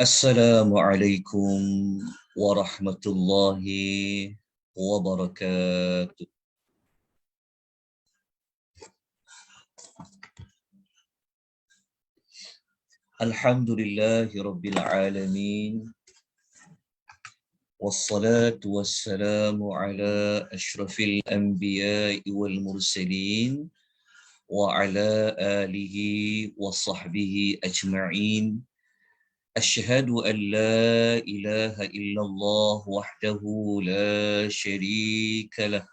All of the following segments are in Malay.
Assalamualaikum warahmatullahi wabarakatuh. Alhamdulillahi rabbil alamin. Wassalatu wassalamu ala ashrafil anbiya'i wal mursalin wa ala alihi wa sahbihi ajma'in. Asyhadu an la ilaha illallah wahdahu la syarika lah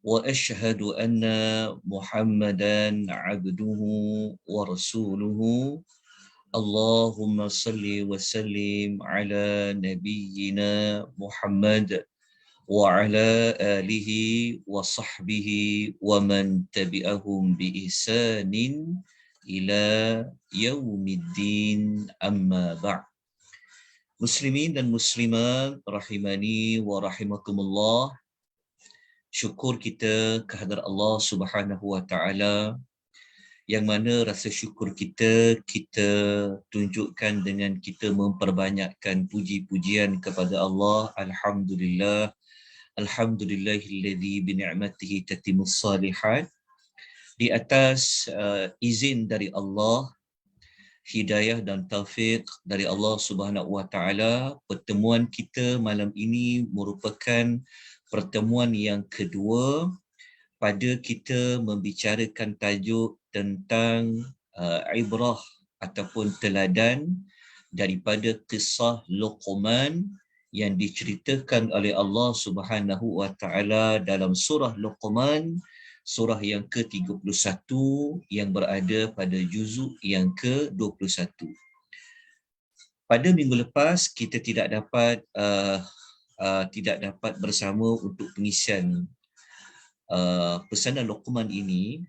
wa asyhadu anna Muhammadan abduhu wa rasuluhu. Allahumma salli wa sallim ala nabiyyina Muhammad wa ala alihi wa sahbihi wa man tabi'ahum bi ihsanin ila yaumiddin, amma ba'd. Muslimin dan muslimat rahimani wa rahimakumullah, syukur kita kehadrat Allah Subhanahu wa taala, yang mana rasa syukur kita tunjukkan dengan kita memperbanyakkan puji-pujian kepada Allah. Alhamdulillah, alhamdulillahilladzi bi ni'matihi tatimmus salihat. Di atas izin dari Allah, hidayah dan taufik dari Allah Subhanahu wa taala, pertemuan kita malam ini merupakan pertemuan yang kedua pada kita membicarakan tajuk tentang ibrah ataupun teladan daripada kisah Luqman yang diceritakan oleh Allah Subhanahu wa taala dalam surah Luqman, surah yang ke-31 yang berada pada juzuk yang ke-21. Pada minggu lepas kita tidak dapat bersama untuk pengisian pesanan Luqman ini.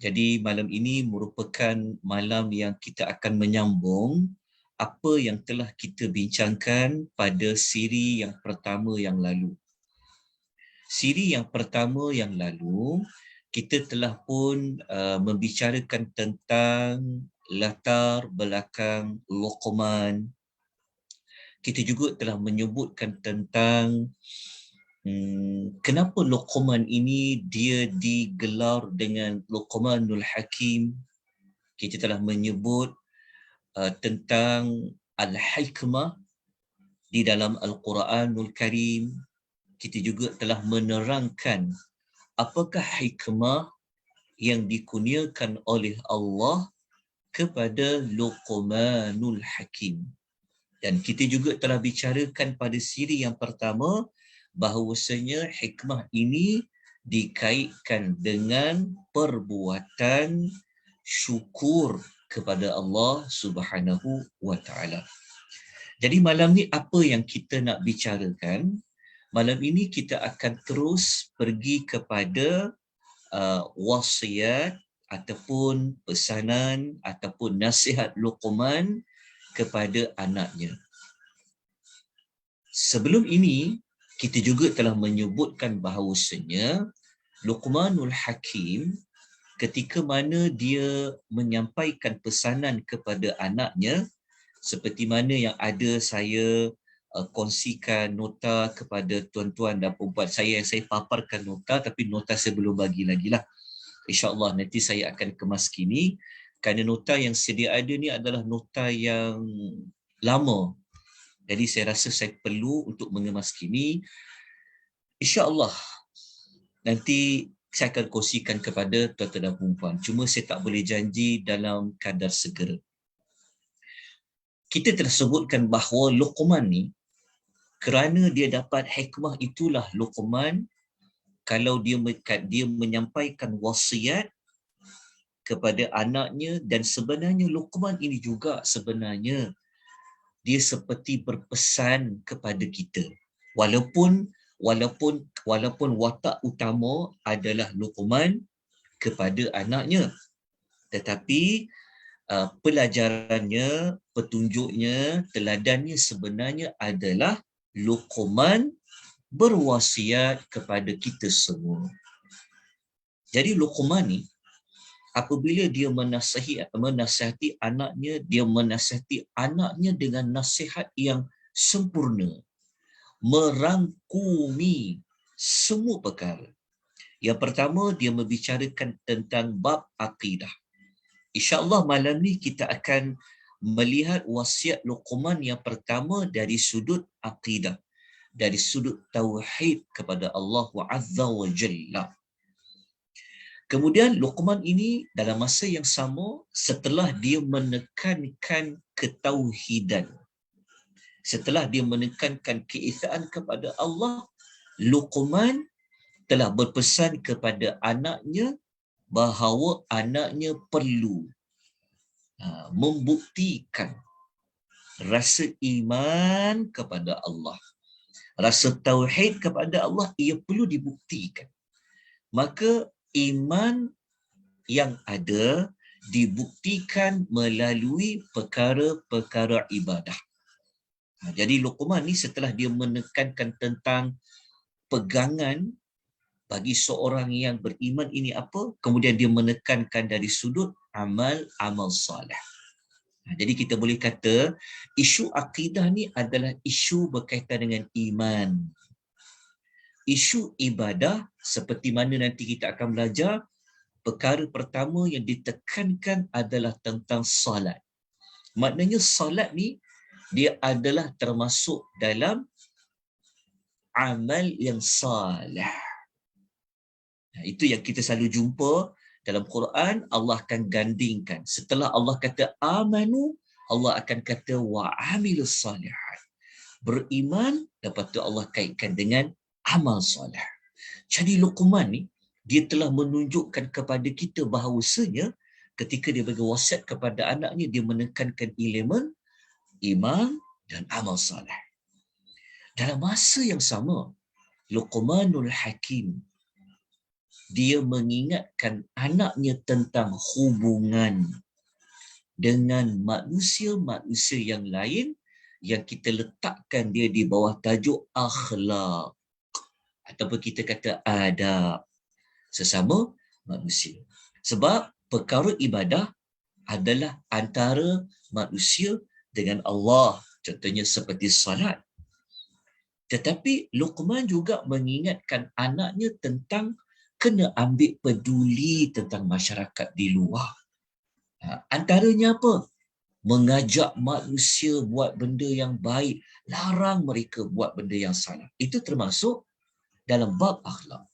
Jadi malam ini merupakan malam yang kita akan menyambung apa yang telah kita bincangkan pada siri yang pertama yang lalu. Siri yang pertama yang lalu, kita telah pun membicarakan tentang latar belakang Luqman. Kita juga telah menyebutkan tentang kenapa Luqman ini dia digelar dengan Luqmanul Hakim. Kita telah menyebut tentang Al-Hikmah di dalam Al-Quranul Karim. Kita juga telah menerangkan apakah hikmah yang dikurniakan oleh Allah kepada Luqmanul Hakim. Dan kita juga telah bicarakan pada siri yang pertama bahawasanya hikmah ini dikaitkan dengan perbuatan syukur kepada Allah Subhanahu wa taala. Jadi malam ni apa yang kita nak bicarakan? Malam ini kita akan terus pergi kepada wasiat ataupun pesanan ataupun nasihat Luqman kepada anaknya. Sebelum ini kita juga telah menyebutkan bahawasanya Luqmanul Hakim ketika mana dia menyampaikan pesanan kepada anaknya, seperti mana yang ada saya kongsikan nota kepada tuan-tuan dan puan-puan saya paparkan nota, tapi nota saya belum bagi lagi lah. InsyaAllah nanti saya akan kemas kini, kerana nota yang sedia ada ni adalah nota yang lama. Jadi saya rasa saya perlu untuk mengemas kini. InsyaAllah nanti saya akan kongsikan kepada tuan-tuan dan puan-puan. Cuma saya tak boleh janji dalam kadar segera. Kita telah sebutkan bahawa Luqman ni, kerana dia dapat hikmah itulah Luqman, kalau dia menyampaikan wasiat kepada anaknya, dan sebenarnya Luqman ini juga sebenarnya dia seperti berpesan kepada kita. Walaupun watak utama adalah Luqman kepada anaknya, tetapi pelajarannya, petunjuknya, teladannya sebenarnya adalah Luqman berwasiat kepada kita semua. Jadi Luqman ni, apabila dia menasihati anaknya, dia menasihati anaknya dengan nasihat yang sempurna, merangkumi semua perkara. Yang pertama, dia membicarakan tentang bab akidah. InsyaAllah malam ni kita akan melihat wasiat Luqman yang pertama dari sudut akidah, dari sudut tauhid kepada Allah Azza wa Jalla. Kemudian Luqman ini dalam masa yang sama, setelah dia menekankan ketauhidan, setelah dia menekankan keesaan kepada Allah, Luqman telah berpesan kepada anaknya bahawa anaknya perlu membuktikan rasa iman kepada Allah. Rasa tauhid kepada Allah ia perlu dibuktikan. Maka iman yang ada dibuktikan melalui perkara-perkara ibadah. Jadi Luqman ni setelah dia menekankan tentang pegangan bagi seorang yang beriman ini apa, kemudian dia menekankan dari sudut amal soleh. Jadi kita boleh kata isu akidah ni adalah isu berkaitan dengan iman. Isu ibadah seperti mana nanti kita akan belajar, perkara pertama yang ditekankan adalah tentang salat. Maknanya salat ni dia adalah termasuk dalam amal yang salih. Itu yang kita selalu jumpa dalam Quran. Allah akan gandingkan. Setelah Allah kata amanu, Allah akan kata wa amilus salihat. Beriman, lepas tu Allah kaitkan dengan amal soleh. Jadi Luqman ni, dia telah menunjukkan kepada kita bahawasanya ketika dia bagi wasiat kepada anaknya, dia menekankan elemen iman dan amal soleh. Dalam masa yang sama, Luqmanul Hakim, dia mengingatkan anaknya tentang hubungan dengan manusia-manusia yang lain yang kita letakkan dia di bawah tajuk akhlak ataupun kita kata adab sesama manusia. Sebab perkara ibadah adalah antara manusia dengan Allah, contohnya seperti salat. Tetapi Luqman juga mengingatkan anaknya tentang kena ambil peduli tentang masyarakat di luar. Antaranya apa? Mengajak manusia buat benda yang baik, larang mereka buat benda yang salah. Itu termasuk dalam bab akhlak.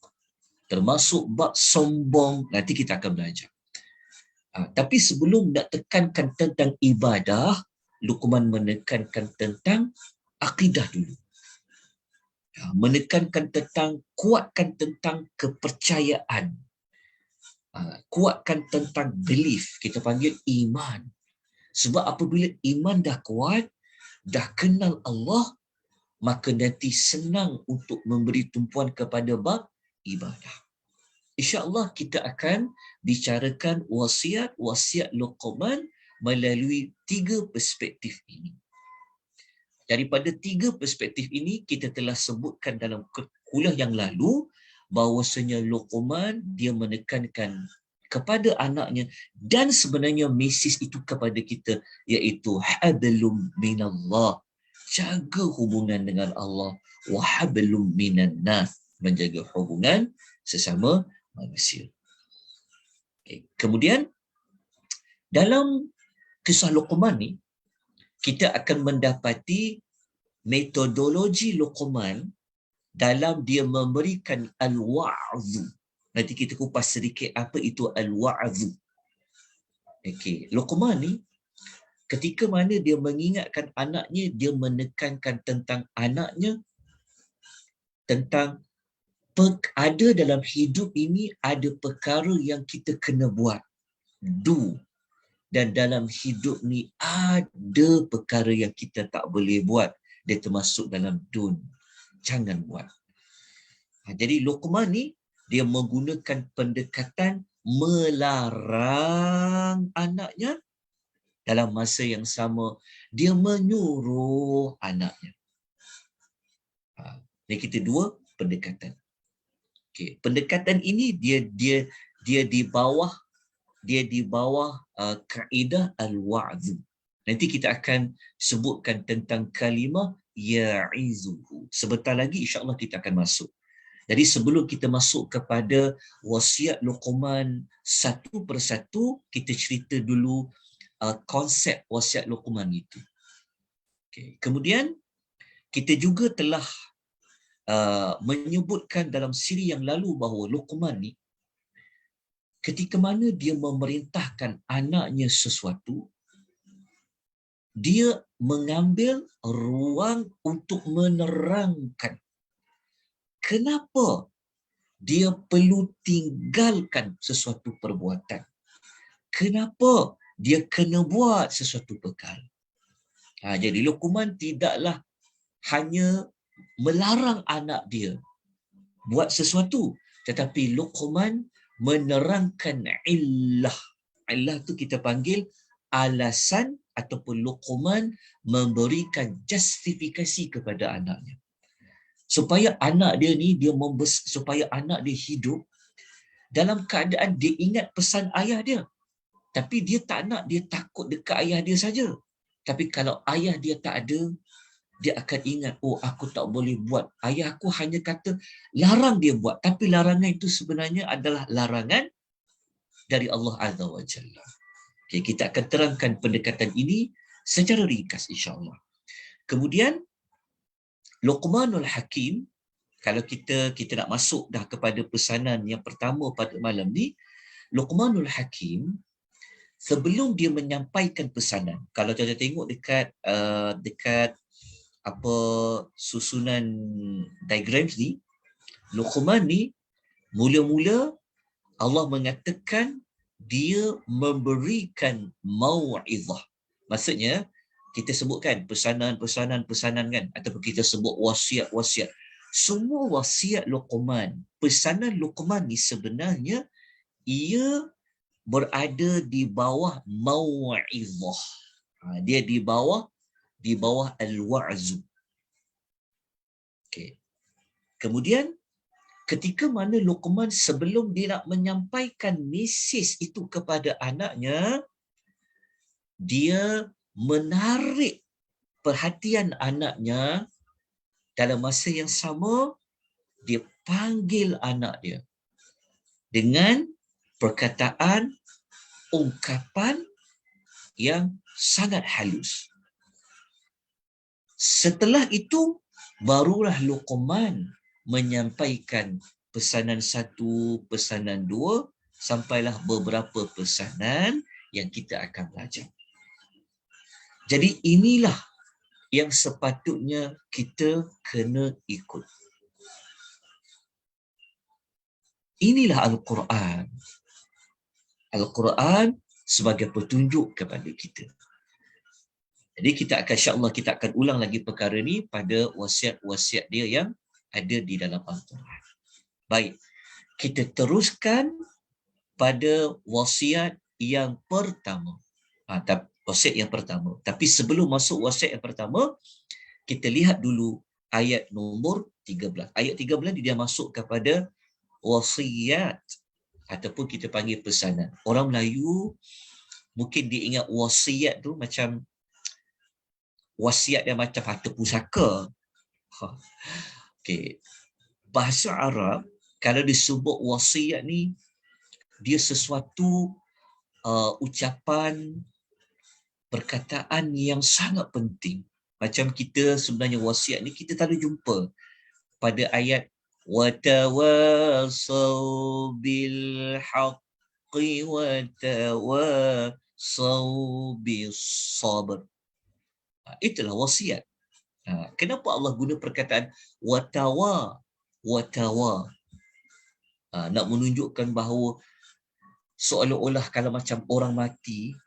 Termasuk bab sombong, nanti kita akan belajar. Tapi sebelum nak tekankan tentang ibadah, Luqman menekankan tentang akidah dulu. Menekankan tentang, kuatkan tentang kepercayaan. Kuatkan tentang belief, kita panggil iman. Sebab apabila iman dah kuat, dah kenal Allah, maka nanti senang untuk memberi tumpuan kepada bab ibadah. InsyaAllah kita akan bicarakan wasiat Luqman melalui 3 perspektif ini. Daripada 3 perspektif ini, kita telah sebutkan dalam kuliah yang lalu bahawasanya Luqman dia menekankan kepada anaknya dan sebenarnya mesej itu kepada kita, iaitu hablum minallah, jaga hubungan dengan Allah, wa hablum minan nas, menjaga hubungan sesama manusia. Kemudian dalam kisah Luqman ni kita akan mendapati metodologi Luqman dalam dia memberikan al-wa'zu. Nanti kita kupas sedikit apa itu al-wa'zu. Luqman ni ketika mana dia mengingatkan anaknya, dia menekankan tentang anaknya tentang ada dalam hidup ini ada perkara yang kita kena buat, do. Dan dalam hidup ni ada perkara yang kita tak boleh buat, dia termasuk dalam don't. Jangan buat. Jadi Luqman ni dia menggunakan pendekatan melarang anaknya, dalam masa yang sama dia menyuruh anaknya. Ini kita 2 pendekatan. Pendekatan ini dia di bawah dia di bawah kaedah al-wa'dh. Nanti kita akan sebutkan tentang kalimah ya'izuhu. Sebentar lagi insya-Allah kita akan masuk. Jadi sebelum kita masuk kepada wasiat Luqman satu persatu, kita cerita dulu konsep wasiat Luqman itu. Okay. Kemudian kita juga telah menyebutkan dalam siri yang lalu bahawa Luqman ni ketika mana dia memerintahkan anaknya sesuatu, dia mengambil ruang untuk menerangkan kenapa dia perlu tinggalkan sesuatu perbuatan. Kenapa dia kena buat sesuatu perkara. Jadi Luqman tidaklah hanya melarang anak dia buat sesuatu, tetapi Luqman menerangkan illah. Illah tu kita panggil alasan, ataupun Luqman memberikan justifikasi kepada anaknya. Supaya anak dia ni, supaya anak dia hidup dalam keadaan dia ingat pesan ayah dia. Tapi dia tak nak, dia takut dekat ayah dia saja. Tapi kalau ayah dia tak ada, dia akan ingat, oh aku tak boleh buat. Ayah aku hanya kata larang dia buat. Tapi larangan itu sebenarnya adalah larangan dari Allah Azza wa Jalla. Okay, kita akan terangkan pendekatan ini secara ringkas insya-Allah. Kemudian Luqmanul Hakim, kalau kita nak masuk dah kepada pesanan yang pertama pada malam ni, Luqmanul Hakim sebelum dia menyampaikan pesanan, kalau kita tengok dekat apa susunan diagram ni, Luqman ni mula-mula Allah mengatakan dia memberikan mau'izah. Maksudnya kita sebutkan pesanan kan, ataupun kita sebut wasiat. Semua wasiat Luqman, pesanan Luqman ni sebenarnya ia berada di bawah mau'izah. Dia di bawah al-wa'zu. Okay. Kemudian ketika mana Luqman sebelum dia nak menyampaikan mesej itu kepada anaknya, dia menarik perhatian anaknya. Dalam masa yang sama, dia panggil anak dia dengan perkataan, ungkapan yang sangat halus. Setelah itu, barulah Luqman menyampaikan pesanan satu, pesanan dua, sampailah beberapa pesanan yang kita akan belajar. Jadi inilah yang sepatutnya kita kena ikut. Inilah Al-Quran. Al-Quran sebagai petunjuk kepada kita. Jadi insya-Allah kita akan ulang lagi perkara ni pada wasiat-wasiat dia yang ada di dalam Al-Quran. Baik, kita teruskan pada wasiat yang pertama. Wasiat yang pertama. Tapi sebelum masuk wasiat yang pertama, kita lihat dulu ayat nombor 13. Ayat 13 dia masuk kepada wasiat ataupun kita panggil pesanan. Orang Melayu mungkin dia ingat wasiat tu macam wasiat yang macam harta pusaka. Okay. Bahasa Arab, kalau disebut wasiat ni, dia sesuatu ucapan, perkataan yang sangat penting. Macam kita sebenarnya wasiat ni, kita tak ada jumpa pada ayat وَتَوَاصَوْا بِالْحَقِّ وَتَوَاصَوْا بِالصَّبْرِ. Itulah wasiat. Kenapa Allah guna perkataan watawa? Nak menunjukkan bahawa seolah-olah kalau macam orang mati,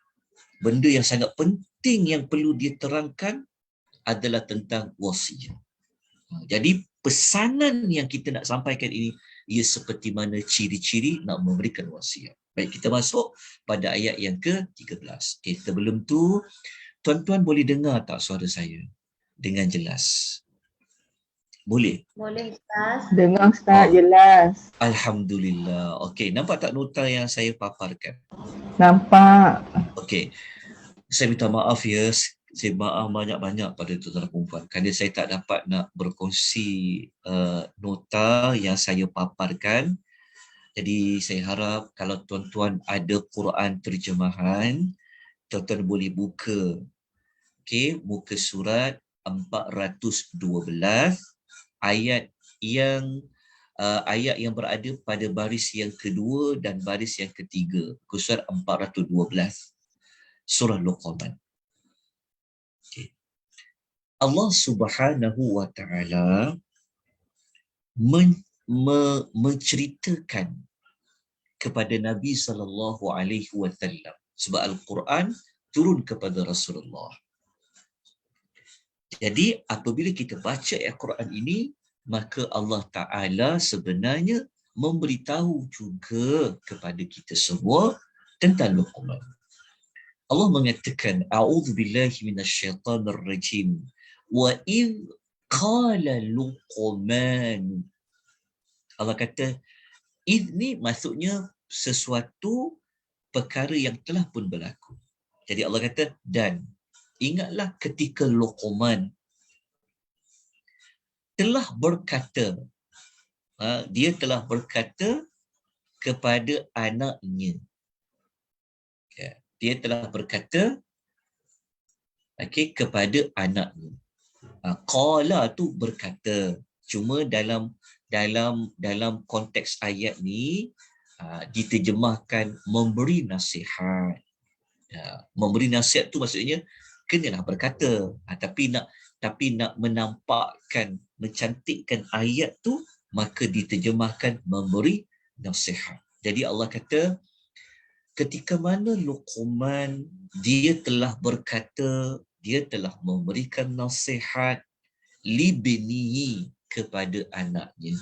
benda yang sangat penting yang perlu diterangkan adalah tentang wasiat. Jadi pesanan yang kita nak sampaikan ini, ia seperti mana ciri-ciri nak memberikan wasiat. Baik, kita masuk pada ayat yang ke-13. Okay, sebelum tu, tuan-tuan boleh dengar tak suara saya dengan jelas? Boleh? Boleh, Ustaz. Dengar, Ustaz, jelas. Alhamdulillah. Okey, nampak tak nota yang saya paparkan? Nampak. Okey. Saya minta maaf ya, saya maaf banyak-banyak pada tuan-tuan dan perempuan kerana saya tak dapat nak berkongsi nota yang saya paparkan. Jadi saya harap kalau tuan-tuan ada Quran terjemahan, tuan-tuan boleh buka. Okey, muka surat 412 ayat yang berada pada baris yang kedua dan baris yang ketiga. Muka surat 412 surah Luqman. Okay. Allah Subhanahu wa taala menceritakan kepada Nabi sallallahu alaihi wasallam sebab Al-Quran turun kepada Rasulullah. Jadi apabila kita baca Al-Quran ini, maka Allah Ta'ala sebenarnya memberitahu juga kepada kita semua tentang Luqman. Allah mengatakan, A'udzubillahi minasyaitanirrajim. Wa idh qala Luqman. Allah kata, idh ni maksudnya sesuatu perkara yang telah pun berlaku. Jadi Allah kata, dan ingatlah ketika Luqman telah berkata, dia telah berkata kepada anaknya. Dia telah berkata kepada anaknya. Qala tu berkata. Cuma dalam konteks ayat ni diterjemahkan memberi nasihat. Memberi nasihat tu maksudnya kenalah berkata, tapi nak menampakkan, mencantikkan ayat tu, maka diterjemahkan memberi nasihat. Jadi Allah kata, ketika mana Luqman dia telah berkata, dia telah memberikan nasihat libnihi kepada anaknya.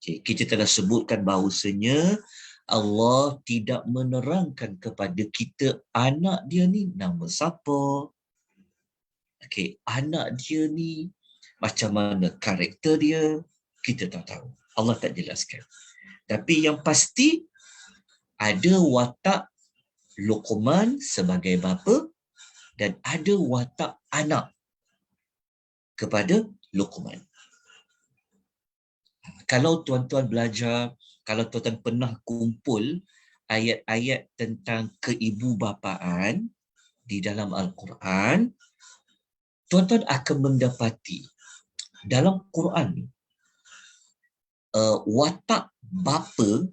Okay, kita telah sebutkan bahawasanya Allah tidak menerangkan kepada kita anak dia ni nama siapa. Okey, anak dia ni macam mana karakter dia, kita tak tahu. Allah tak jelaskan. Tapi yang pasti ada watak Luqman sebagai bapa dan ada watak anak kepada Luqman. Kalau tuan-tuan belajar, kalau tuan-tuan pernah kumpul ayat-ayat tentang keibubapaan di dalam Al-Quran, tuan-tuan akan mendapati dalam Quran watak bapa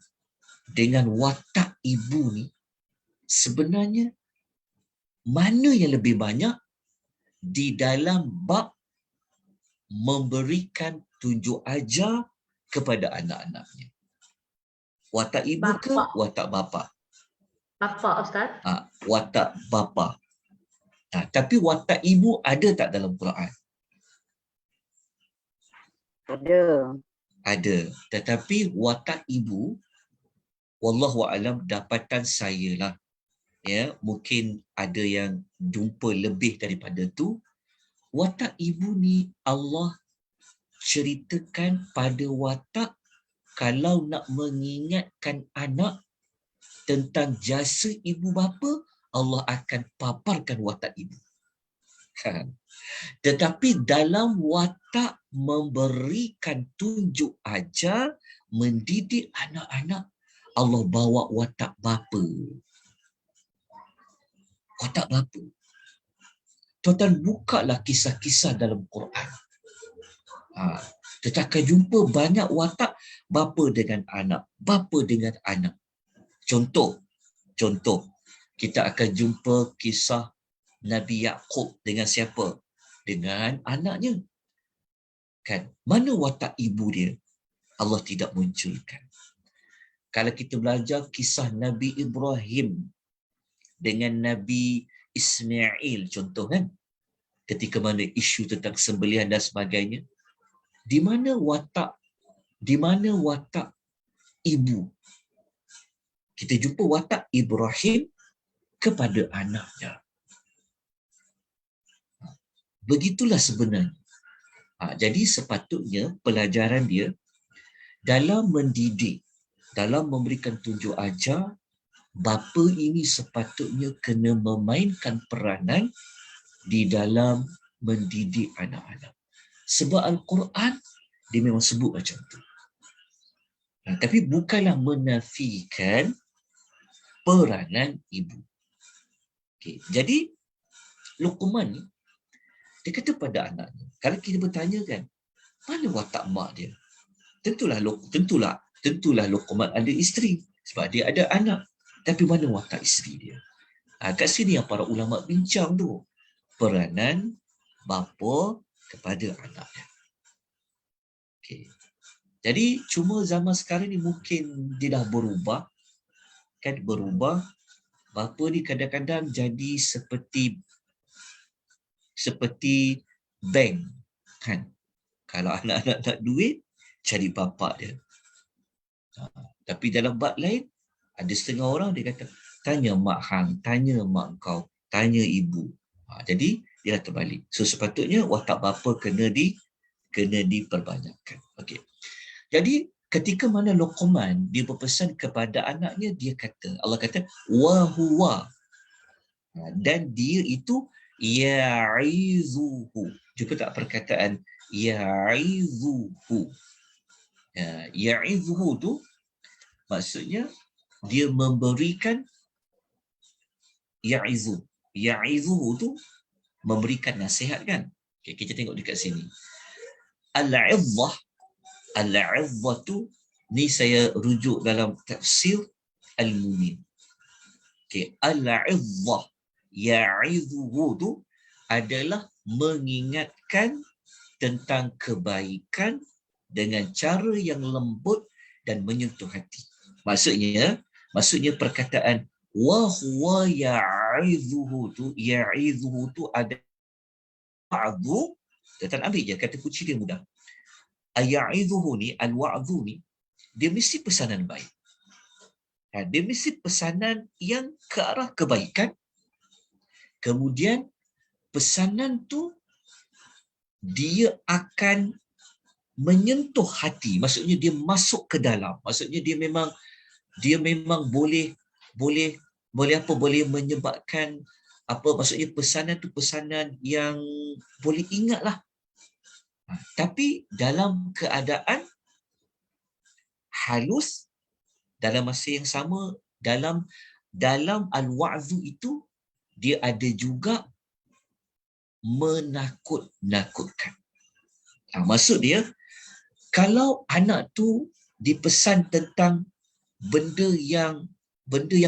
dengan watak ibu ni sebenarnya mana yang lebih banyak di dalam bab memberikan tunjuk ajar kepada anak-anaknya. Watak ibu bapa ke watak bapa? Bapa, Ustaz. Watak bapa. Tapi watak ibu ada tak dalam Quran? Ada. Tetapi watak ibu, wallahu a'lam, dapatan saya lah. Ya, mungkin ada yang jumpa lebih daripada tu. Watak ibu ni Allah ceritakan pada watak kalau nak mengingatkan anak tentang jasa ibu bapa, Allah akan paparkan watak ibu. Tetapi dalam watak memberikan tunjuk ajar, mendidik anak-anak, Allah bawa watak bapa. Watak bapa. Tuan-tuan bukalah kisah-kisah dalam Quran. Kita akan jumpa banyak watak bapa dengan anak, bapa dengan anak. Contoh, kita akan jumpa kisah Nabi Yaqub dengan siapa? Dengan anaknya. Kan? Mana watak ibu dia? Allah tidak munculkan. Kalau kita belajar kisah Nabi Ibrahim dengan Nabi Ismail, contoh kan? Ketika mana isu tentang sembelihan dan sebagainya, di mana watak ibu? Kita jumpa watak Ibrahim kepada anaknya. Begitulah sebenarnya. Jadi sepatutnya pelajaran dia dalam mendidik, dalam memberikan tunjuk ajar, bapa ini sepatutnya kena memainkan peranan di dalam mendidik anak-anak. Sebab Al-Quran dia memang sebut macam tu. Tapi bukanlah menafikan peranan ibu. Okay. Jadi Luqman ni dia kata pada anaknya, kalau kita bertanya kan, mana watak mak dia? Tentulah Luqman ada isteri sebab dia ada anak. Tapi mana watak isteri dia? Kat sini yang para ulama bincang tu, peranan bapa kepada anaknya. Okay. Jadi cuma zaman sekarang ni mungkin dia dah berubah. Kan berubah. Bapa ni kadang-kadang jadi seperti bank. Kan? Kalau anak-anak nak duit, cari bapa dia. Tapi dalam bab lain, ada setengah orang dia kata, tanya mak hang, tanya mak kau, tanya ibu. Jadi dia dah terbalik. So sepatutnya watak bapa kena diperbanyakkan. Okey. Jadi ketika mana Luqman dia berpesan kepada anaknya, dia kata, Allah kata wa huwa, dan dia itu ya'izuhu. Jumpa tak perkataan ya'izuhu? Ya'izuhu tu maksudnya dia memberikan ya'izuhu tu memberikan nasihat kan. Okay, kita tengok dekat sini. Al-'izzah tu ni saya rujuk dalam tafsir Al-Mumin. Okay, al-'izzah ya'izuhu tu adalah mengingatkan tentang kebaikan dengan cara yang lembut dan menyentuh hati. Maksudnya perkataan wa huwa ya'izuhu tu ada wa'dhu, kita ambil je kata kunci dia mudah. Ya'izuhu ni, al-wa'dhu ni, dia mesti pesanan baik. Dia mesti pesanan yang ke arah kebaikan. Kemudian pesanan tu dia akan menyentuh hati. Maksudnya dia masuk ke dalam. Maksudnya dia memang boleh menyebabkan apa, maksudnya pesanan tu pesanan yang boleh ingatlah. Tapi dalam keadaan halus, dalam masa yang sama, dalam al-wa'zu itu dia ada juga menakut-nakutkan. Maksud dia, kalau anak tu dipesan tentang benda yang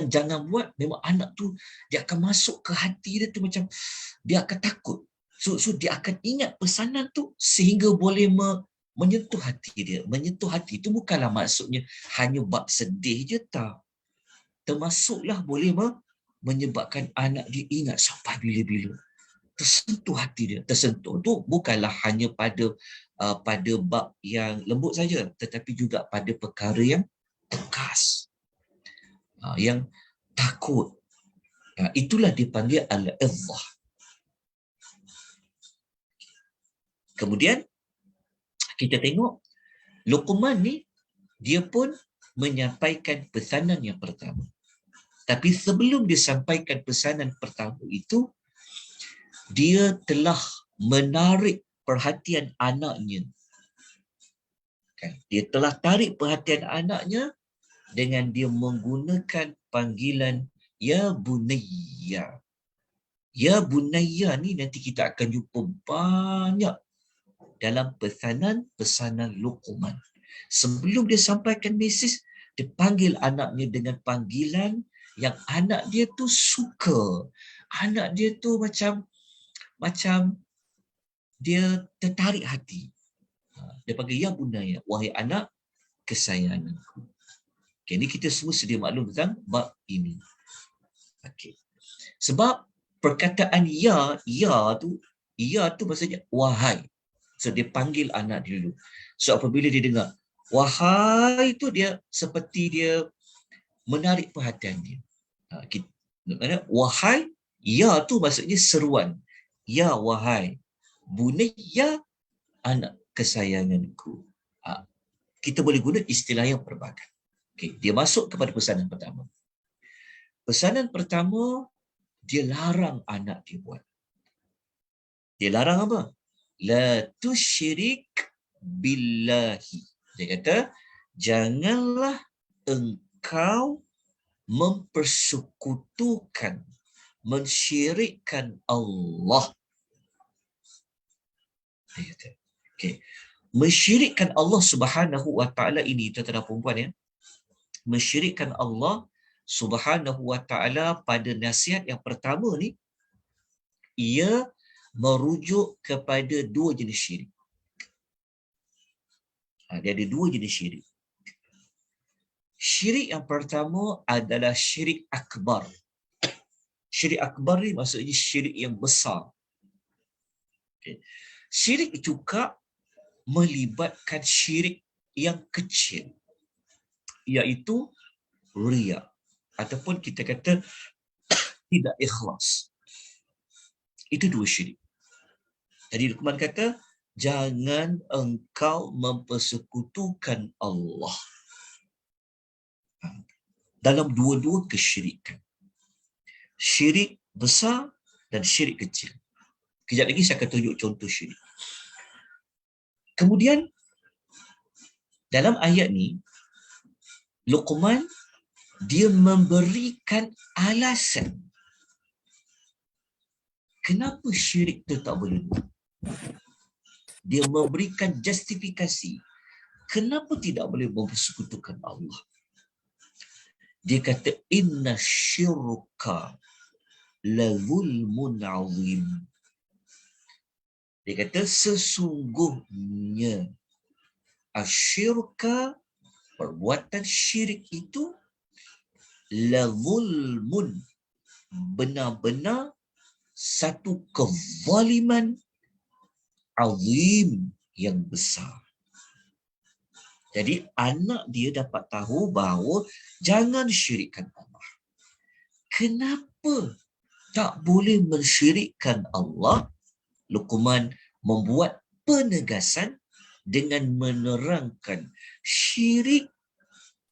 jangan buat, memang anak tu dia akan masuk ke hati dia tu, macam dia akan takut. So dia akan ingat pesanan tu sehingga boleh menyentuh hati dia. Menyentuh hati itu bukanlah maksudnya hanya bab sedih je, tak. Termasuklah boleh menyebabkan anak dia ingat sampai bila-bila. Tersentuh hati dia. Tersentuh tu bukanlah hanya pada bab yang lembut saja, tetapi juga pada perkara yang tegas, yang takut. Itulah dipanggil al-izzah. Kemudian kita tengok Luqman ni, dia pun menyampaikan pesanan yang pertama. Tapi sebelum dia sampaikan pesanan pertama itu, dia telah menarik perhatian anaknya. Dia telah tarik perhatian anaknya dengan dia menggunakan panggilan ya bunayya. Ya bunayya ni nanti kita akan jumpa banyak dalam pesanan Luqman. Sebelum dia sampaikan mesej, dia panggil anaknya dengan panggilan yang anak dia tu suka. Anak dia tu macam dia tertarik hati. Dia panggil ya bunayya, wahai anak kesayanganku. Okay, ni kita semua sedia maklum tentang bab ini. Okay. Sebab perkataan ya tu maksudnya wahai. So dia panggil anak dia dulu. So apabila dia dengar wahai tu, dia seperti dia menarik perhatian dia. Wahai, ya tu maksudnya seruan. Ya wahai bunayya, anak kesayanganku. Kita boleh guna istilah yang pelbagai. Okay, dia masuk kepada pesanan pertama. Pesanan pertama, dia larang anak dia buat. Dia larang apa? La tusyrik billahi. Dia kata, janganlah engkau mempersekutukan, mensyirikkan Allah. Dia kata, okay. Mensyirikkan Allah Subhanahu wa taala ini, tuan-tuan dan puan-puan ya. Mensyirikkan Allah Subhanahu wa taala pada nasihat yang pertama ni, ia merujuk kepada dua jenis syirik. Dia ada dua jenis syirik. Syirik yang pertama adalah syirik akbar. Syirik akbar ni maksudnya syirik yang besar. Okay. Syirik juga melibatkan syirik yang kecil, iaitu riya, ataupun kita kata tidak ikhlas. Itu dua syirik. Jadi Luqman kata, jangan engkau mempersekutukan Allah dalam dua-dua kesyirikan. Syirik besar dan syirik kecil. Kejap lagi saya akan tunjuk contoh syirik. Kemudian dalam ayat ni, Luqman dia memberikan alasan kenapa syirik itu tak boleh buat. Dia memberikan justifikasi kenapa tidak boleh mempersekutukan Allah. Dia kata, inna syirka la zulmun azim. Dia kata, sesungguhnya asyirka, perbuatan syirik itu, la zulmun, benar-benar satu kezaliman azim yang besar. Jadi anak dia dapat tahu bahawa jangan syirikkan Allah. Kenapa tak boleh mensyirikkan Allah? Luqman membuat penegasan dengan menerangkan syirik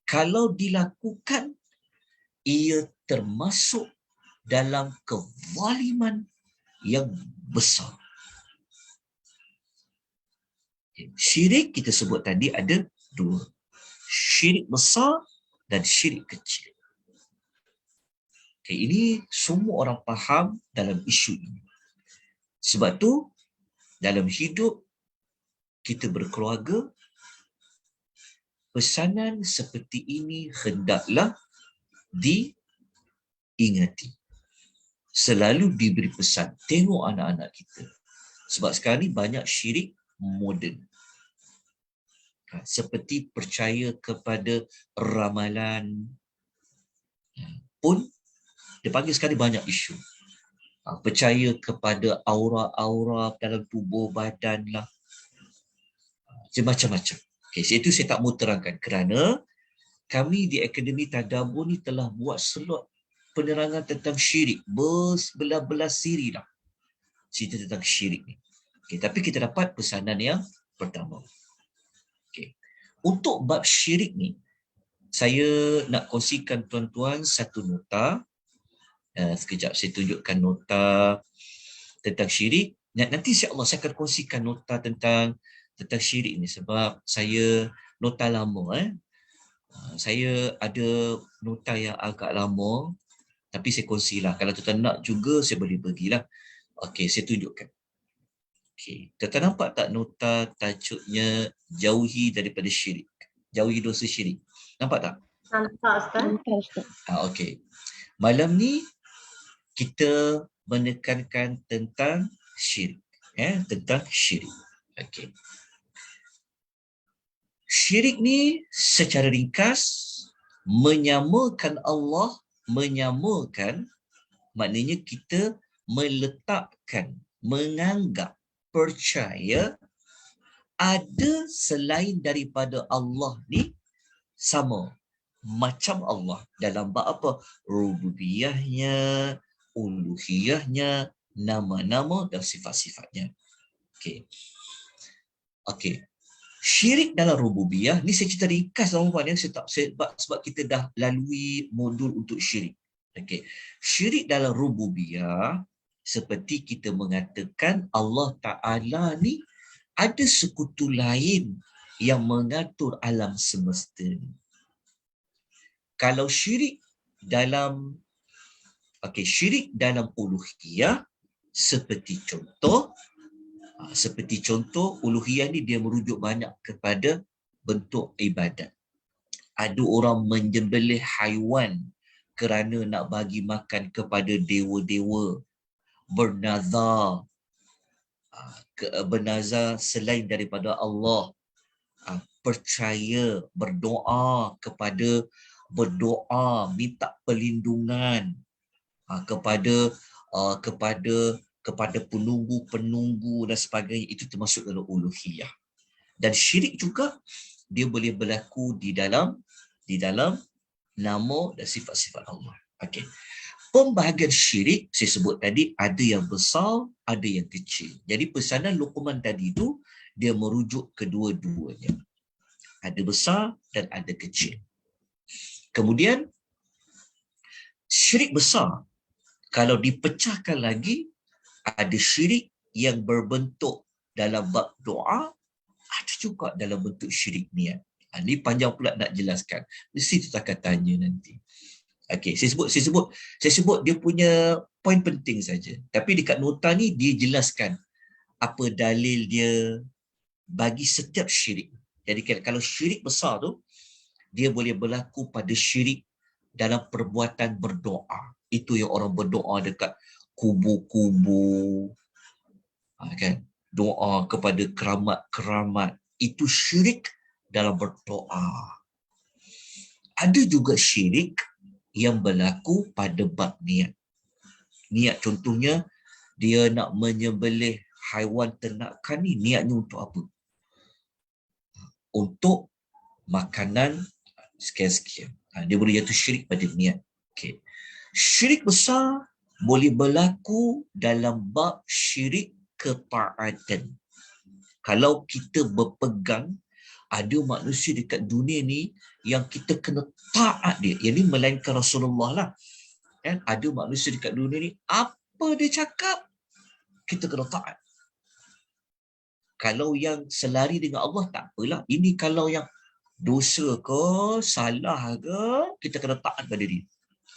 kalau dilakukan ia termasuk dalam kezaliman yang besar. Syirik kita sebut tadi ada dua. Syirik besar dan syirik kecil. Okay, ini semua orang faham dalam isu ini. Sebab tu dalam hidup kita berkeluarga, pesanan seperti ini hendaklah diingati. Selalu diberi pesan, tengok anak-anak kita. Sebab sekarang ni banyak syirik moden. Seperti percaya kepada ramalan pun dia panggil sekali banyak isu. Percaya kepada aura-aura dalam tubuh badan lah. Macam-macam. Okay, itu saya tak mau terangkan kerana kami di Akademi Tadabbur ni telah buat slot penerangan tentang syirik. Berbelah-belah siri lah cerita tentang syirik ni. Okay, tapi kita dapat pesanan yang pertama. Okay. Untuk bab syirik ni, saya nak kongsikan tuan-tuan satu nota. Sekejap saya tunjukkan nota tentang syirik. Nanti insya-Allah saya akan kongsikan nota tentang syirik ni sebab saya nota lama. Saya ada nota yang agak lama tapi saya kongsilah. Kalau tuan-tuan nak juga saya boleh bagilah. Okey, saya tunjukkan. Okey, tuan-tuan nampak tak nota tajuknya jauhi daripada syirik. Jauhi dosa syirik. Nampak tak? Nampak Ustaz. Okey. Malam ni kita menekankan tentang syirik. Tentang syirik. Okey. Syirik ni secara ringkas menyamakan Allah, maknanya kita meletakkan, menganggap, percaya ada selain daripada Allah ni sama macam Allah dalam bab apa? Rububiyahnya, uluhiyahnya, nama-nama dan sifat-sifatnya. Okey. Okey. Syirik dalam rububiyah ni saya cerita ringkas tuan-tuan ya, sebab kita dah lalui modul untuk syirik. Okey. Syirik dalam rububiyah seperti kita mengatakan Allah Ta'ala ni ada sekutu lain yang mengatur alam semesta ni. Kalau syirik dalam syirik dalam uluhiyah seperti contoh uluhiyah ni dia merujuk banyak kepada bentuk ibadat. Ada orang menyembelih haiwan kerana nak bagi makan kepada dewa-dewa, bernazar bernazar selain daripada Allah, percaya, berdoa minta perlindungan kepada penunggu dan sebagainya. Itu termasuk dalam uluhiyah. Dan syirik juga dia boleh berlaku di dalam nama dan sifat-sifat Allah. Okey. Pembahagian syirik saya sebut tadi ada yang besar, ada yang kecil. Jadi pesanan Luqman tadi itu dia merujuk kedua-duanya. Ada besar dan ada kecil. Kemudian syirik besar kalau dipecahkan lagi, ada syirik yang berbentuk dalam bab doa, ada juga dalam bentuk syirik niat. Ini panjang pula nak jelaskan. Mesti kita akan tanya nanti. Okey, saya sebut dia punya poin penting saja. Tapi dekat nota ni dia jelaskan apa dalil dia bagi setiap syirik. Jadi kalau syirik besar tu, dia boleh berlaku pada syirik dalam perbuatan berdoa. Itu yang orang berdoa dekat kubu-kubu. Kan? Doa kepada keramat-keramat. Itu syirik dalam berdoa. Ada juga syirik yang berlaku pada bab niat. Niat contohnya, dia nak menyembelih haiwan ternakan ni, niatnya untuk apa? Untuk makanan sekian-sekian. Dia boleh jatuh syirik pada niat. Okay. Syirik besar boleh berlaku dalam bab syirik ketaatan. Kalau kita berpegang, ada manusia dekat dunia ni yang kita kena taat dia. Yang ni melainkan Rasulullah lah. Kan? Ada manusia dekat dunia ni, apa dia cakap, kita kena taat. Kalau yang selari dengan Allah, tak apalah. Ini kalau yang dosa ke, salah ke, kita kena taat pada dia.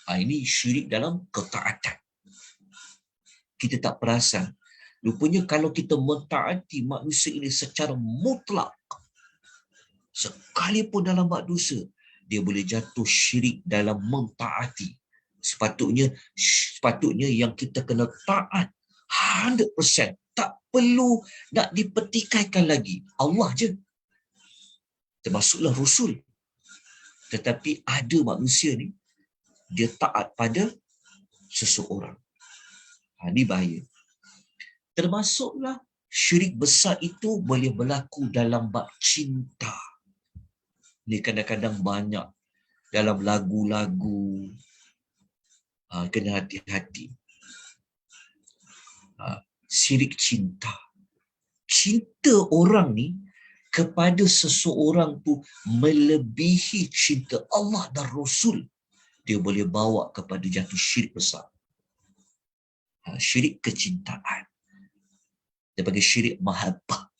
Ini syirik dalam ketaatan. Kita tak perasan. Rupanya kalau kita mentaati manusia ini secara mutlak, sekalipun dalam bab dosa, dia boleh jatuh syirik dalam mentaati. Sepatutnya yang kita kena taat 100%. Tak perlu nak dipertikaikan lagi. Allah je. Termasuklah Rasul. Tetapi ada manusia ni, dia taat pada seseorang. Ini bahaya. Termasuklah syirik besar itu boleh berlaku dalam bab cinta. Ini kadang-kadang banyak dalam lagu-lagu. Kena hati-hati. Syirik cinta. Cinta orang ni kepada seseorang tu melebihi cinta Allah dan Rasul. Dia boleh bawa kepada jatuh syirik besar. Syirik kecintaan. Dia panggil syirik mahabbah.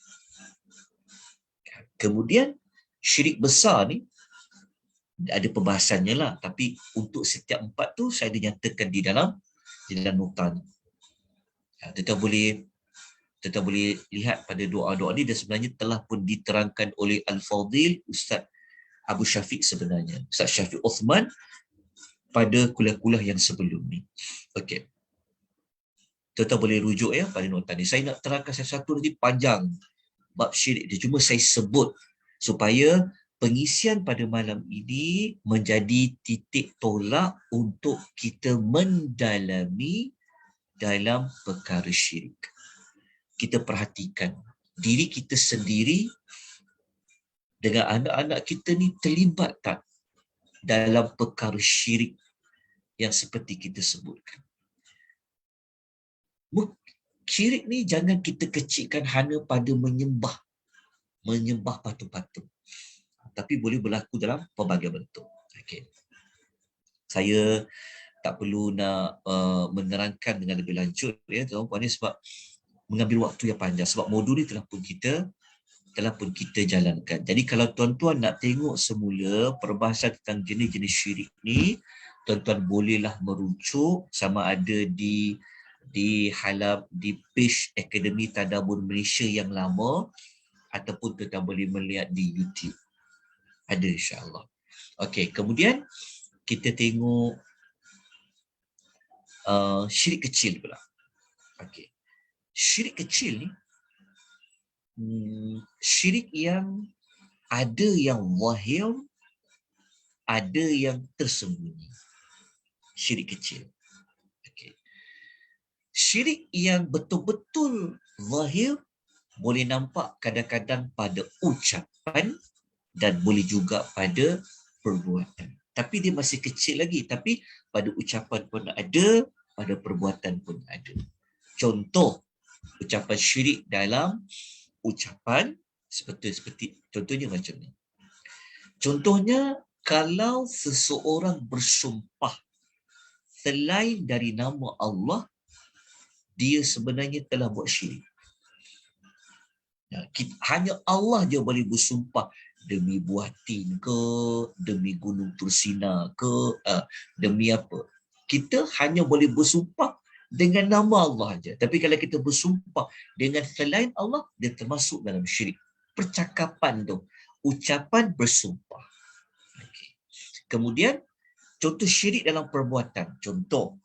Kemudian syirik besar ni ada pembahasannya lah, tapi untuk setiap empat tu saya dinyatakan di dalam nota ni. Kita boleh lihat pada doa-doa ni, dan sebenarnya telah pun diterangkan oleh Al-Fadhil Ustaz Abu Syafiq sebenarnya, Ustaz Syafiq Uthman pada kuliah-kuliah yang sebelum ni. Okey. Kita boleh rujuk pada nota ni. Saya nak terangkan satu lagi panjang bab syirik dia, cuma saya sebut supaya pengisian pada malam ini menjadi titik tolak untuk kita mendalami dalam perkara syirik. Kita perhatikan diri kita sendiri dengan anak-anak kita ni terlibat tak dalam perkara syirik yang seperti kita sebutkan. Syirik ni jangan kita kecilkan hanya pada menyembah patung-patung. Tapi boleh berlaku dalam pelbagai bentuk. Okay. Saya tak perlu nak menerangkan dengan lebih lanjut ya tuan-tuan ni, sebab mengambil waktu yang panjang, sebab modul ni telah pun kita jalankan. Jadi kalau tuan-tuan nak tengok semula perbahasan tentang jenis-jenis syirik ni, tuan-tuan bolehlah merujuk sama ada di page Akademi Tadabbur Malaysia yang lama, ataupun tuan-tuan boleh melihat di YouTube. Ada insya-Allah. Okey, kemudian kita tengok syirik kecil pula. Okey. Syirik kecil ni syirik yang ada yang zahir, ada yang tersembunyi. Syirik kecil. Okey. Syirik yang betul-betul zahir boleh nampak kadang-kadang pada ucapan dan boleh juga pada perbuatan. Tapi dia masih kecil lagi. Tapi pada ucapan pun ada, pada perbuatan pun ada. Contoh ucapan syirik dalam ucapan seperti contohnya macam ni. Contohnya kalau seseorang bersumpah selain dari nama Allah, dia sebenarnya telah buat syirik. Hanya Allah je boleh bersumpah demi buah tin ke, demi gunung Tursina ke, demi apa. Kita hanya boleh bersumpah dengan nama Allah aja. Tapi kalau kita bersumpah dengan selain Allah, dia termasuk dalam syirik. Percakapan tu, ucapan bersumpah. Okay. Kemudian, contoh syirik dalam perbuatan. Contoh,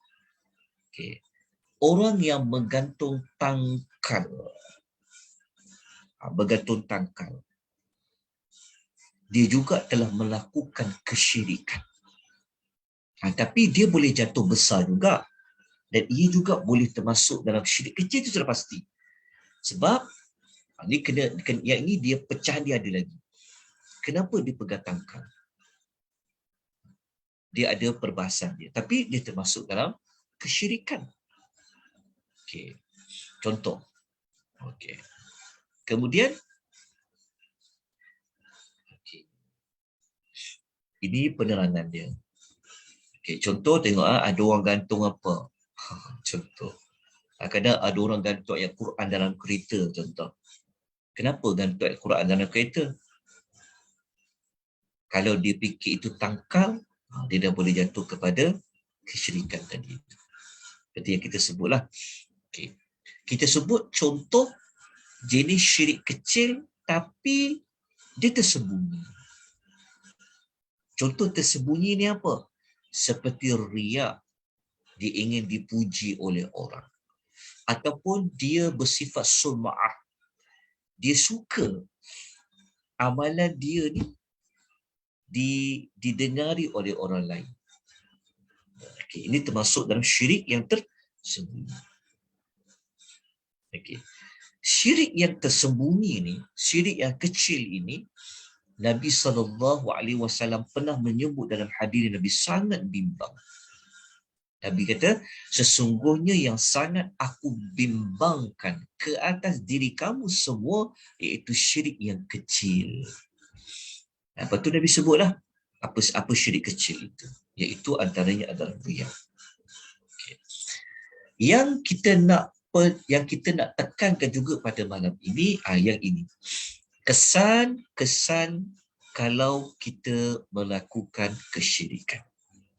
okay, orang yang menggantung tangkal. Bergantung tangkal. Dia juga telah melakukan kesyirikan. Tapi dia boleh jatuh besar juga. Dan ia juga boleh termasuk dalam syirik kecil, itu sudah pasti. Sebab yang ini dia pecah, dia ada lagi. Kenapa dia pegang tangkal? Dia ada perbahasan dia. Tapi dia termasuk dalam kesyirikan. Okey. Contoh. Okey. Kemudian, okay, ini penerangan dia. Okay, contoh tengok ada orang gantung apa. Contoh. Kadang ada orang gantung ayat Quran dalam kereta, contoh. Kenapa gantung ayat Quran dalam kereta? Kalau dia fikir itu tangkal, dia dah boleh jatuh kepada kesyirikan tadi. Seperti yang kita sebutlah. Okay. Kita sebut contoh jenis syirik kecil tapi dia tersembunyi. Contoh tersembunyi ni apa? Seperti riak, dia ingin dipuji oleh orang. Ataupun dia bersifat sum'ah. Dia suka amalan dia ni didengari oleh orang lain. Okay, ini termasuk dalam syirik yang tersembunyi. Okay. Syirik yang tersembunyi ni, syirik yang kecil ini, Nabi SAW pernah menyebut dalam hadis, Nabi sangat bimbang. Nabi kata, sesungguhnya yang sangat aku bimbangkan ke atas diri kamu semua, iaitu syirik yang kecil. Lepas tu Nabi sebutlah, apa syirik kecil itu. Iaitu antaranya adalah riya. Okay. Yang kita nak tekankan juga pada malam ini, yang ini. Kesan kalau kita melakukan kesyirikan.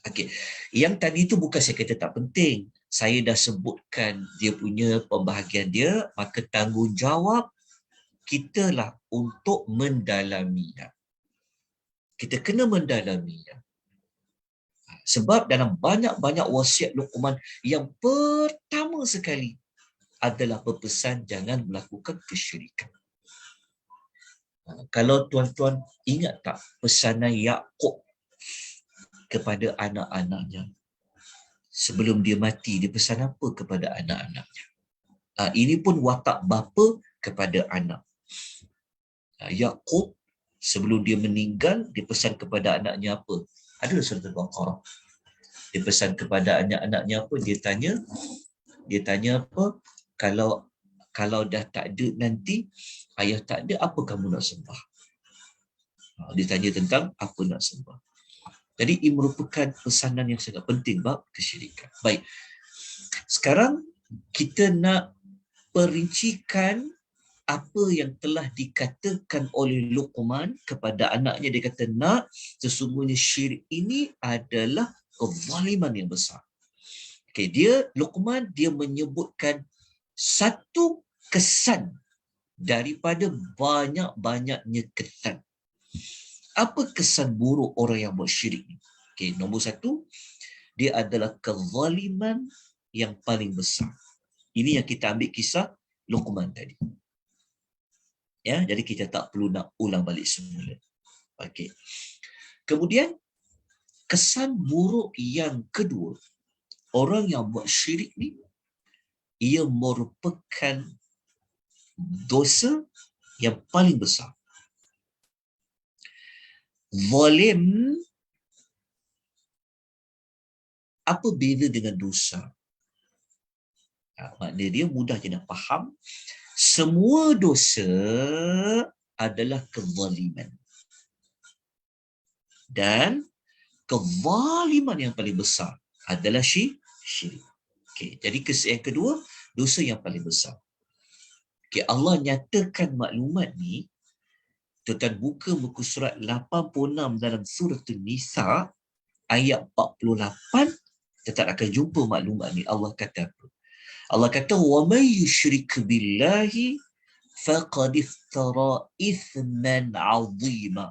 Okey. Yang tadi itu bukan saya kata tak penting. Saya dah sebutkan dia punya pembahagian dia, maka tanggungjawab kita lah untuk mendalaminya. Kita kena mendalaminya. Sebab dalam banyak-banyak wasiat Luqman yang pertama sekali adalah berpesan jangan melakukan kesyirikan. Kalau tuan-tuan ingat tak pesanan Yaqub kepada anak-anaknya? Sebelum dia mati, dia pesan apa kepada anak-anaknya? Ini pun watak bapa kepada anak. Yaqub sebelum dia meninggal, dia pesan kepada anaknya apa? Ada surah Al-Baqarah. Dia pesan kepada anak-anaknya apa? Dia tanya apa? Kalau dah tak ada nanti, ayah tak ada, apa kamu nak sembah? Dia tanya tentang apa nak sembah. Jadi ini merupakan pesanan yang sangat penting bab kesyirikan. Baik. Sekarang kita nak perincikan apa yang telah dikatakan oleh Luqman kepada anaknya. Dia kata, nak, sesungguhnya syirik ini adalah kezaliman yang besar. Okay, Luqman dia menyebutkan satu kesan daripada banyak-banyaknya kesan. Apa kesan buruk orang yang buat syirik ni? Okay, nombor satu, dia adalah kezaliman yang paling besar. Ini yang kita ambil kisah Luqman tadi. Ya, jadi kita tak perlu nak ulang balik semula. Okey. Kemudian kesan buruk yang kedua, orang yang buat syirik ni, ia merupakan dosa yang paling besar. Zalim, apa beza dengan dosa? Maknanya dia mudah je nak faham. Semua dosa adalah kezaliman. Dan kezaliman yang paling besar adalah syirik. Okay, jadi kesan yang kedua, dosa yang paling besar. Okay, Allah nyatakan maklumat ni, tuan-tuan buka muka surat 86 dalam surah An-Nisa, ayat 48, kita akan jumpa maklumat ni. Allah kata apa? Allah kata, وَمَنْ يُشْرِكْ بِاللَّهِ فَقَدْ افْتَرَى إِثْمًا عَظِيمًا.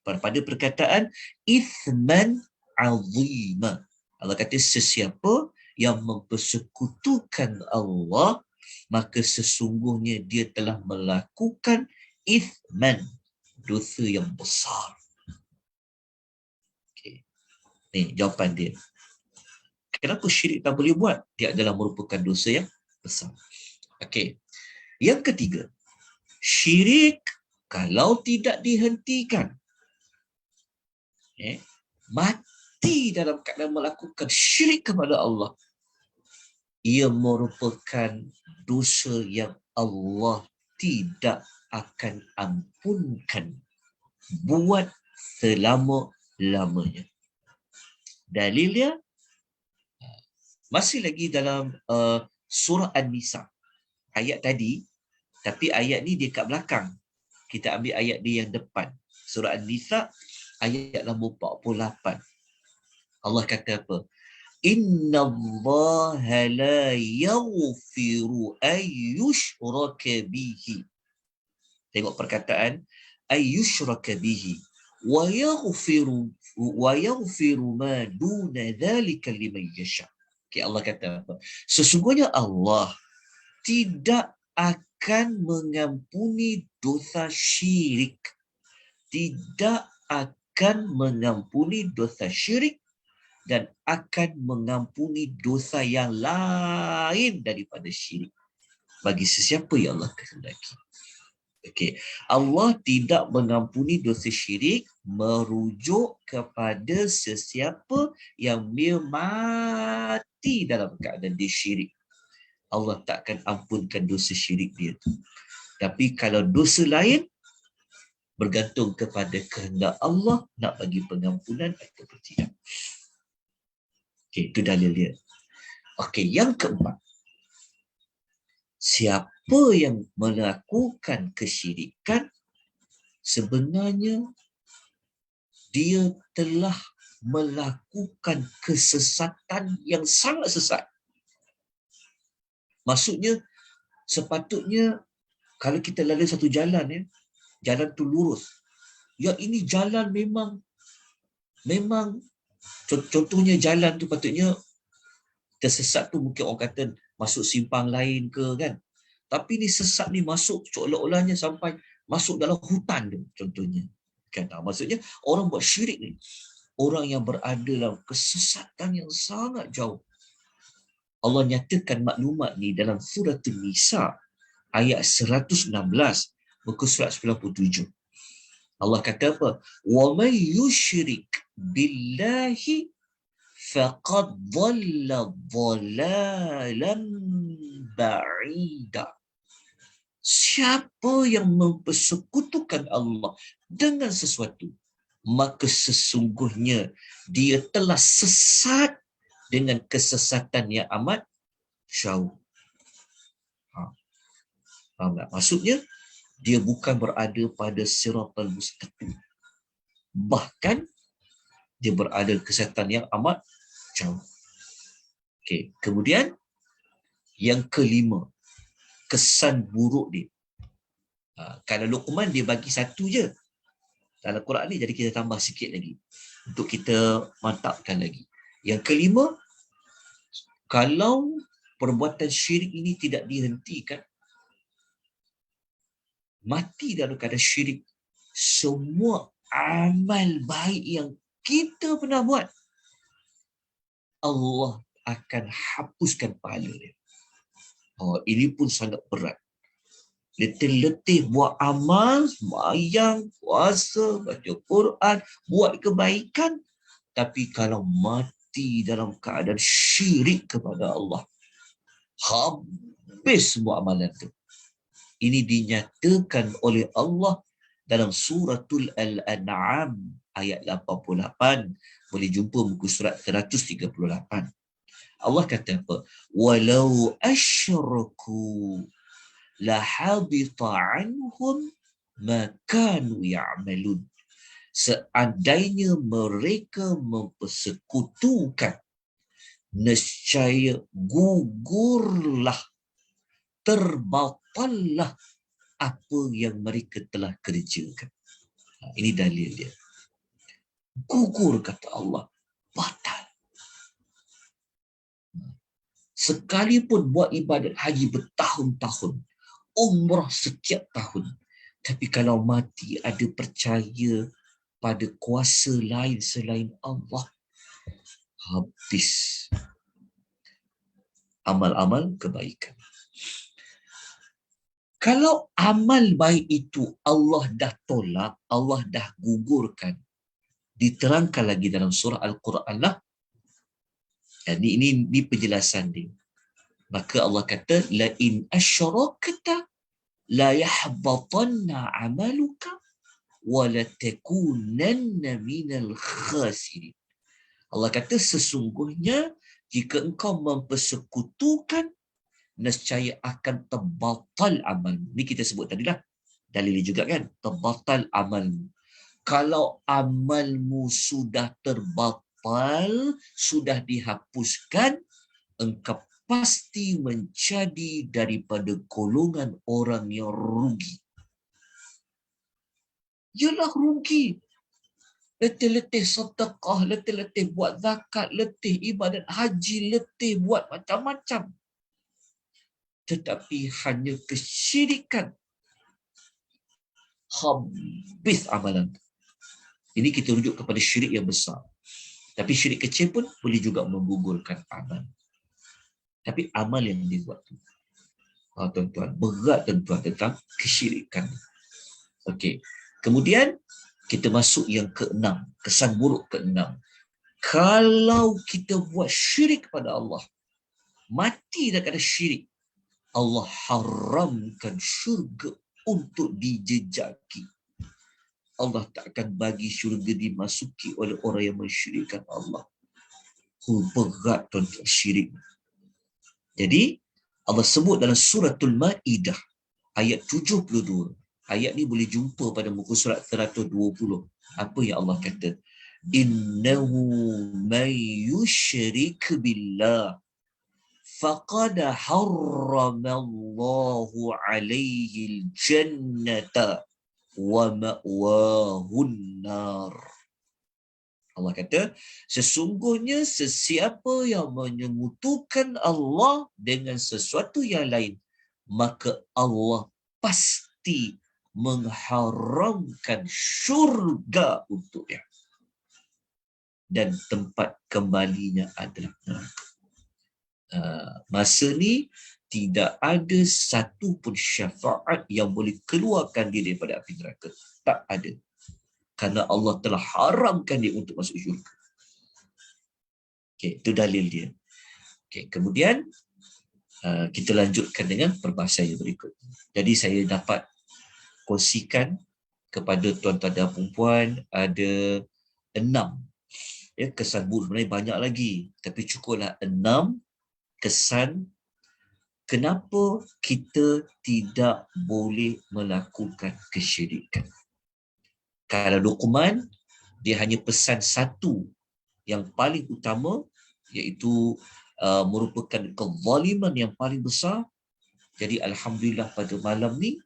Pada perkataan ithman azima. Allah kata sesiapa yang mempersekutukan Allah, maka sesungguhnya dia telah melakukan ithman, dosa yang besar. Okay. Ni jawapan dia. Kenapa syirik tak boleh buat? Dia adalah merupakan dosa yang besar. Okey. Yang ketiga, syirik kalau tidak dihentikan, mati dalam keadaan melakukan syirik kepada Allah, ia merupakan dosa yang Allah tidak akan ampunkan buat selama-lamanya. Dalilnya masih lagi dalam surah An-Nisa. Ayat tadi, tapi ayat ni dia kat belakang. Kita ambil ayat dia yang depan. Surah An-Nisa ayat nombor 48. Allah kata apa? Inna Allah la yaghfiru ayyushraka bihi. Tengok perkataan ayyushraka bihi wa yaghfiru ma duna dhalika liman yasha. Okay, Allah kata apa? Sesungguhnya Allah tidak akan mengampuni dosa syirik. Tidak akan mengampuni dosa syirik dan akan mengampuni dosa yang lain daripada syirik bagi sesiapa yang Allah kehendaki. Okey, Allah tidak mengampuni dosa syirik merujuk kepada sesiapa yang dia mati dalam keadaan dia syirik. Allah tak akan ampunkan dosa syirik dia tu. Tapi kalau dosa lain, bergantung kepada kehendak Allah nak bagi pengampunan atau tidak. Okey, itu dalil dia. Okey, yang keempat. Siapa yang melakukan kesyirikan, sebenarnya dia telah melakukan kesesatan yang sangat sesat. Maksudnya, sepatutnya kalau kita lalui satu jalan, jalan tu lurus. Ya, ini jalan memang contohnya jalan tu patutnya tersesat tu mungkin orang kata masuk simpang lain ke kan. Tapi ni sesat ni masuk seolah-olahnya sampai masuk dalam hutan tu contohnya. Kan? Maksudnya orang buat syirik ni, orang yang berada dalam kesesatan yang sangat jauh. Allah nyatakan maklumat ni dalam surah An-Nisa ayat 116 muka surat 97. Allah kata apa? Wa may yusyrik billahi faqad dhalla dhalalan ba'ida. Siapa yang mempersekutukan Allah dengan sesuatu, maka sesungguhnya dia telah sesat dengan kesesatan yang amat jauh. Faham tak? Maksudnya, dia bukan berada pada siratal mustaqim. Bahkan, dia berada kesesatan yang amat jauh. Okey, kemudian, yang kelima, kesan buruk dia. Kalau Luqman dia bagi satu je dalam Quran ni, jadi kita tambah sikit lagi untuk kita mantapkan lagi. Yang kelima, kalau perbuatan syirik ini tidak dihentikan, mati dalam keadaan syirik, semua amal baik yang kita pernah buat, Allah akan hapuskan pahala dia. Ini pun sangat berat. Letih-letih buat amal, sembahyang, puasa, baca Quran, buat kebaikan, tapi kalau mati dalam keadaan syirik kepada Allah, habis semua amalan itu. Ini dinyatakan oleh Allah dalam suratul Al-An'am ayat 88. Boleh jumpa muka surat 138. Allah kata apa? Walau asyraku lahabita anhum ma kanu ya'malun. Seandainya mereka mempersekutukan, nescaya gugurlah, terbatallah apa yang mereka telah kerjakan. Ini dalil dia. Gugur, kata Allah, batal. Sekalipun buat ibadat haji bertahun-tahun, umrah setiap tahun, tapi kalau mati ada percaya pada kuasa lain selain Allah, habis amal-amal kebaikan. Kalau amal baik itu Allah dah tolak, Allah dah gugurkan, diterangkan lagi dalam surah Al-Quran lah. Ini penjelasan dia. Maka Allah kata, la in asyrakta la yahbatanna amaluka wa la takunanna minal khasirin. Allah kata, sesungguhnya jika engkau mempersekutukan, nescaya akan terbatal amal. Ini kita sebut tadi lah. Dalil juga kan, terbatal amalmu. Kalau amalmu sudah terbatal, sudah dihapuskan, engkau pasti menjadi daripada golongan orang yang rugi. Yalah rugi. Letih-letih sedekah, letih-letih buat zakat, letih ibadat haji, letih buat macam-macam. Tetapi hanya kesyirikan, habis amalan. Ini kita rujuk kepada syirik yang besar. Tapi syirik kecil pun boleh juga menggugurkan amal. Tapi amal yang dibuat tu, tuan-tuan, berat tuan-tuan tentang kesyirikan. Okey. Kemudian kita masuk yang keenam, kesan buruk keenam. Kalau kita buat syirik pada Allah, mati dalam keadaan syirik, Allah haramkan syurga untuk dijejaki. Allah tak akan bagi syurga dimasuki oleh orang yang mensyirikkan Allah. Berat tuan-tuan syirik. Jadi Allah sebut dalam suratul Ma'idah ayat 72. Ayat ni boleh jumpa pada muka surat 120. Apa yang Allah kata? Innahu man yushrik billah faqad harramallahu alaihi al-jannata wa ma'wahun nar. Allah kata, sesungguhnya sesiapa yang menyekutukan Allah dengan sesuatu yang lain, maka Allah pasti mengharamkan syurga untuknya. Dan tempat kembalinya adalah neraka. Masa ni, tidak ada satu pun syafaat yang boleh keluarkan dia daripada api neraka. Tak ada. Kerana Allah telah haramkan dia untuk masuk syurga. Okey, itu dalil dia. Okey, kemudian kita lanjutkan dengan perbahasan yang berikut. Jadi saya dapat kongsikan kepada tuan-tuan dan puan ada 6. Ya, kesan buruk sebenarnya banyak lagi, tapi cukuplah 6 kesan kenapa kita tidak boleh melakukan kesyirikan. Kalau Luqman, dia hanya pesan satu yang paling utama, iaitu merupakan kezaliman yang paling besar. Jadi alhamdulillah pada malam ni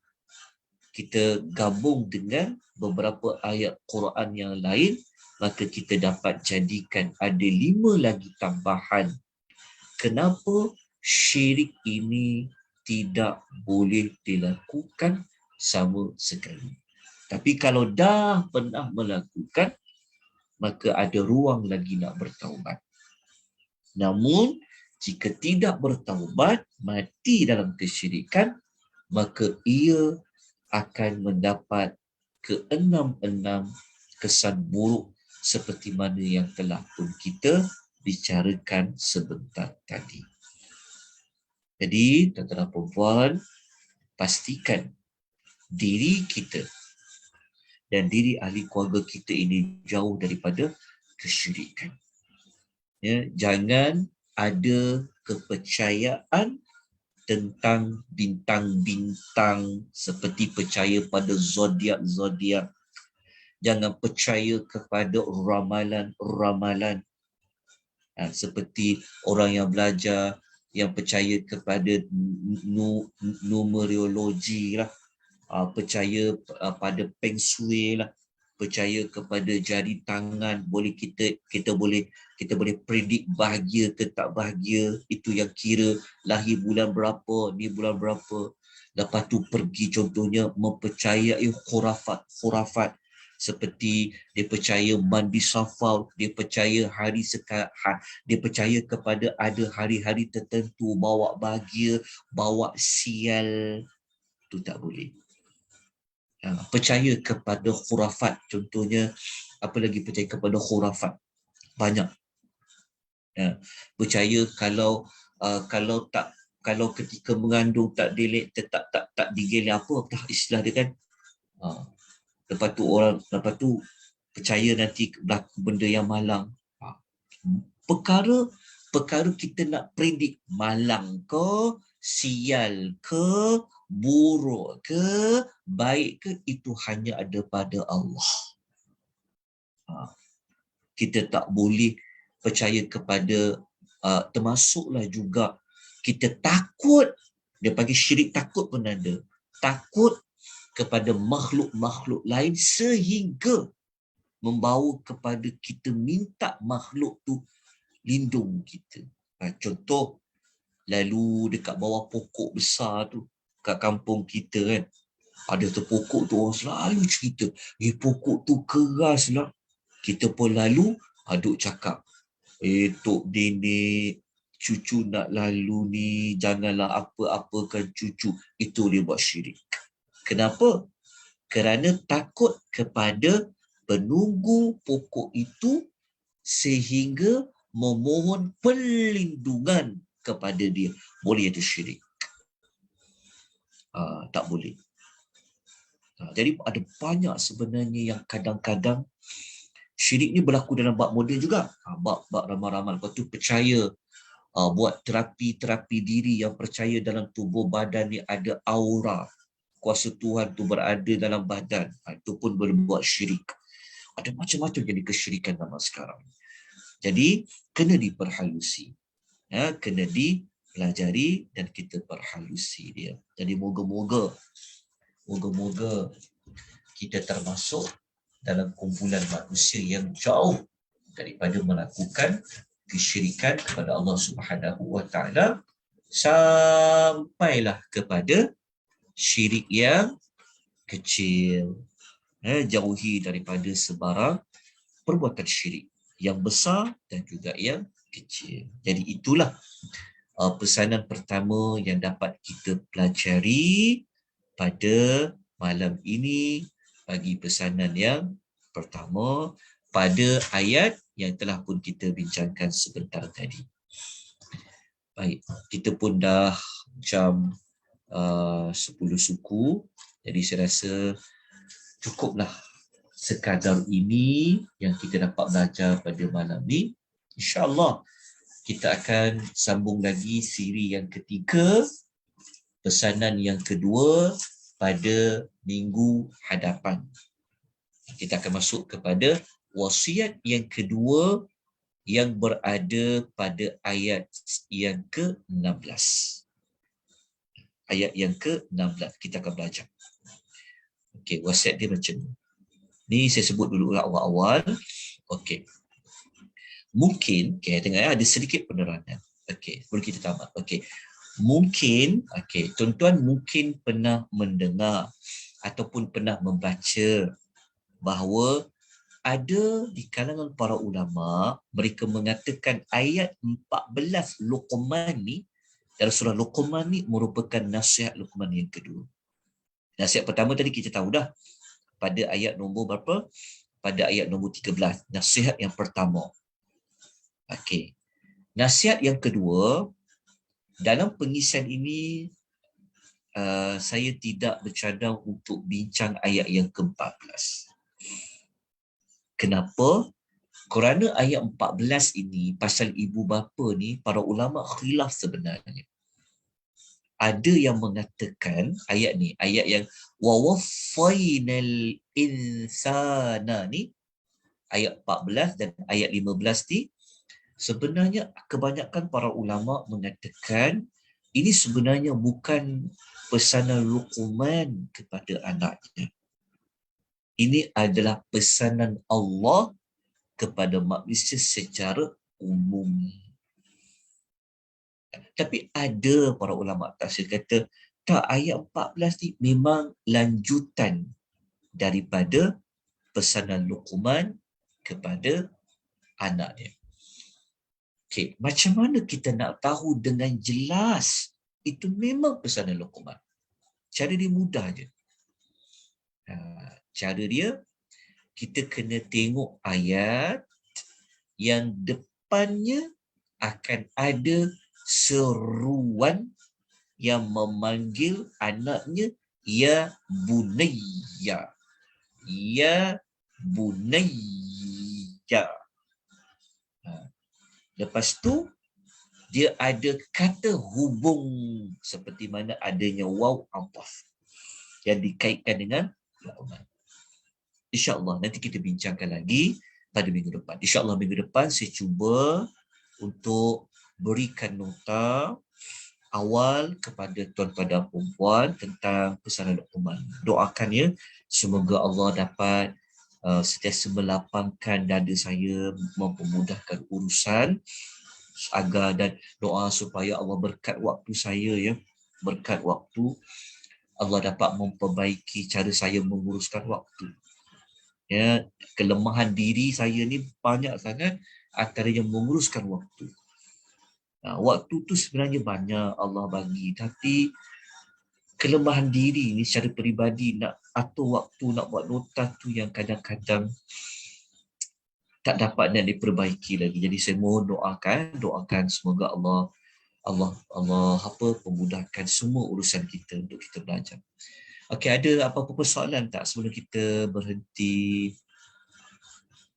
kita gabung dengan beberapa ayat Quran yang lain, maka kita dapat jadikan ada 5 lagi tambahan. Kenapa syirik ini tidak boleh dilakukan sama sekali. Tapi kalau dah pernah melakukan, maka ada ruang lagi nak bertaubat. Namun, jika tidak bertaubat, mati dalam kesyirikan, maka ia akan mendapat ke-6 kesan buruk seperti mana yang telah pun kita bicarakan sebentar tadi. Jadi, tuan-tuan dan puan, pastikan diri kita dan diri ahli keluarga kita ini jauh daripada kesyirikan. Ya, jangan ada kepercayaan tentang bintang-bintang seperti percaya pada zodiak-zodiak. Jangan percaya kepada ramalan-ramalan. Seperti orang yang belajar, yang percaya kepada numerologi lah, percaya pada feng shui lah, percaya kepada jari tangan, boleh kita boleh predik bahagia ke tak bahagia, itu yang kira lahir bulan berapa, ni bulan berapa. Lepas tu pergi contohnya mempercayai khurafat seperti dia percaya mandi safar, dia percaya dia percaya kepada ada hari-hari tertentu bawa bahagia, bawa sial, tu tak boleh. Percaya kepada khurafat, contohnya apa lagi percaya kepada khurafat banyak. Percaya kalau ketika mengandung tak digelek apa istilah dia kan. Lepas tu percaya nanti berlaku benda yang malang. Perkara kita nak predik malang ke, sial ke, buruk ke, baik ke, itu hanya ada pada Allah. Kita tak boleh percaya kepada, termasuklah juga kita takut, dia panggil syirik takut pun ada. Takut kepada makhluk-makhluk lain sehingga membawa kepada kita minta makhluk tu lindung kita. Contoh, lalu dekat bawah pokok besar tu, kat kampung kita kan, ada tu pokok tu orang selalu cerita, pokok tu keras lah. Kita pun lalu aduk cakap, Tok Nenek, cucu nak lalu ni, janganlah apa-apakan cucu. Itu dia buat syirik. Kenapa? Kerana takut kepada penunggu pokok itu sehingga memohon perlindungan kepada dia. Boleh itu syirik? Tak boleh. Jadi ada banyak sebenarnya yang kadang-kadang syirik ni berlaku dalam bab moden juga. Bab ramal-ramal. Lepas tu percaya buat terapi diri, yang percaya dalam tubuh badan ni ada aura. Kuasa Tuhan tu berada dalam badan. Itu pun boleh buat syirik. Ada macam-macam jadi kesyirikan zaman sekarang. Jadi, kena diperhalusi. Kena dipelajari dan kita perhalusi dia. Jadi, moga-moga kita termasuk dalam kumpulan manusia yang jauh daripada melakukan kesyirikan kepada Allah Subhanahu wa taala sampailah kepada syirik yang kecil. Jauhi daripada sebarang perbuatan syirik yang besar dan juga yang kecil. Jadi itulah pesanan pertama yang dapat kita pelajari pada malam ini, bagi pesanan yang pertama pada ayat yang telah pun kita bincangkan sebentar tadi. Baik, kita pun dah jam 10 suku. Jadi saya rasa cukuplah sekadar ini yang kita dapat belajar pada malam ni. InsyaAllah kita akan sambung lagi siri yang ketiga, pesanan yang kedua pada minggu hadapan. Kita akan masuk kepada wasiat yang kedua yang berada pada ayat yang ke-16. Ayat yang ke-16 kita akan belajar. Okey, wasiat dia macam ni. Ni saya sebut dulu awal-awal. Okey. Mungkin, tengok ada sedikit penerangan. Okey, boleh kita tamat. Okey. Mungkin, tuan-tuan mungkin pernah mendengar ataupun pernah membaca bahawa ada di kalangan para ulama, mereka mengatakan ayat 14 Luqman ni, dalam surah Luqman ni merupakan nasihat Luqman yang kedua. Nasihat pertama tadi kita tahu dah, pada ayat nombor berapa? Pada ayat nombor 13, nasihat yang pertama. Okey. Nasihat yang kedua, dalam pengisian ini saya tidak bercadang untuk bincang ayat yang ke-14. Kenapa? Kerana ayat 14 ini, pasal ibu bapa ni, para ulama khilaf sebenarnya. Ada yang mengatakan ayat ni, ayat yang وَوَفَّيْنَا insana ni, ayat 14 dan ayat 15 ni, sebenarnya kebanyakan para ulama mengatakan ini sebenarnya bukan pesanan Luqman kepada anaknya. Ini adalah pesanan Allah kepada manusia secara umum. Tapi ada para ulama tafsir kata, tak, ayat 14 ni memang lanjutan daripada pesanan Luqman kepada anaknya. Okey, macam mana kita nak tahu dengan jelas itu memang pesanan Luqman? Cara dia mudah je. Cara dia, kita kena tengok ayat yang depannya akan ada seruan yang memanggil anaknya ya bunayya. Ya bunayya. Lepas tu dia ada kata hubung seperti mana adanya waw athaf yang dikaitkan dengan Luqman. InsyaAllah nanti kita bincangkan lagi pada minggu depan. InsyaAllah minggu depan saya cuba untuk berikan nota awal kepada tuan-tuan dan perempuan tentang pesanan Luqman. Doakan ya, semoga Allah dapat sentiasa melapangkan dada saya, mempermudahkan urusan agar, dan doa supaya Allah berkat waktu saya ya, berkat waktu, Allah dapat memperbaiki cara saya menguruskan waktu. Ya, kelemahan diri saya ni banyak sangat, antaranya menguruskan waktu. Waktu tu sebenarnya banyak Allah bagi, tapi kelemahan diri ni secara peribadi, nak atur waktu, nak buat nota tu yang kadang-kadang tak dapat dan diperbaiki lagi. Jadi saya mohon doakan semoga Allah memudahkan semua urusan kita untuk kita belajar. Okey, ada apa-apa persoalan tak sebelum kita berhenti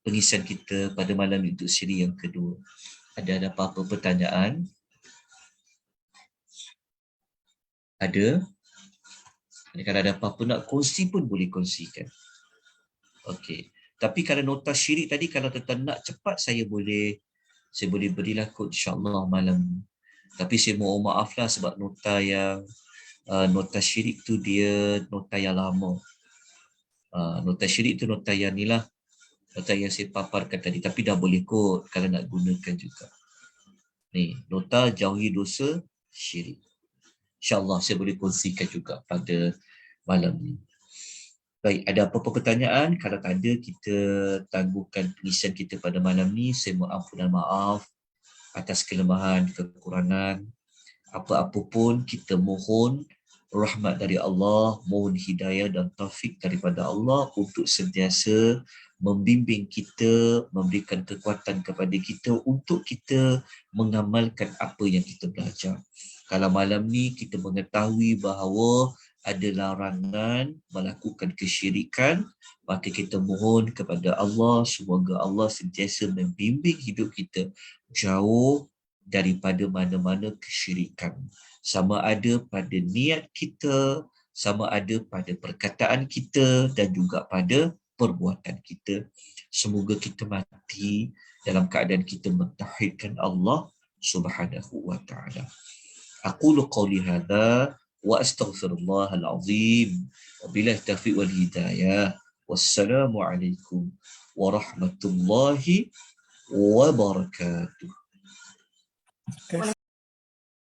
pengisian kita pada malam untuk siri yang kedua? Ada apa-apa pertanyaan? Ada? Kalau ada apa-apa nak kongsi pun boleh kongsikan. Okey. Tapi kalau nota syirik tadi, kalau tuan nak cepat, saya boleh berilah kod insya-Allah malam. Tapi saya mohon maaflah sebab nota syirik tu dia nota yang lama. Nota syirik tu nota yang ni lah, nota yang saya paparkan tadi, tapi dah boleh kod kalau nak gunakan juga. Ni, nota jauhi dosa syirik. InsyaAllah saya boleh kongsikan juga pada malam ni. Baik, ada apa-apa pertanyaan? Kalau tak ada, kita tangguhkan pengisian kita pada malam ni. Saya mohon maaf atas kelemahan, kekurangan. Apa-apa pun kita mohon rahmat dari Allah, mohon hidayah dan taufik daripada Allah untuk sentiasa membimbing kita, memberikan kekuatan kepada kita untuk kita mengamalkan apa yang kita belajar. Kalau malam ni kita mengetahui bahawa ada larangan melakukan kesyirikan, maka kita mohon kepada Allah semoga Allah sentiasa membimbing hidup kita jauh daripada mana-mana kesyirikan. Sama ada pada niat kita, sama ada pada perkataan kita dan juga pada perbuatan kita. Semoga kita mati dalam keadaan kita mentauhidkan Allah Subhanahu wa taala. Aqulu qawli hadza wa astaghfirullahal azim. Wabillahi taufiq wal hidayah. Wassalamu alaikum warahmatullahi wabarakatuh.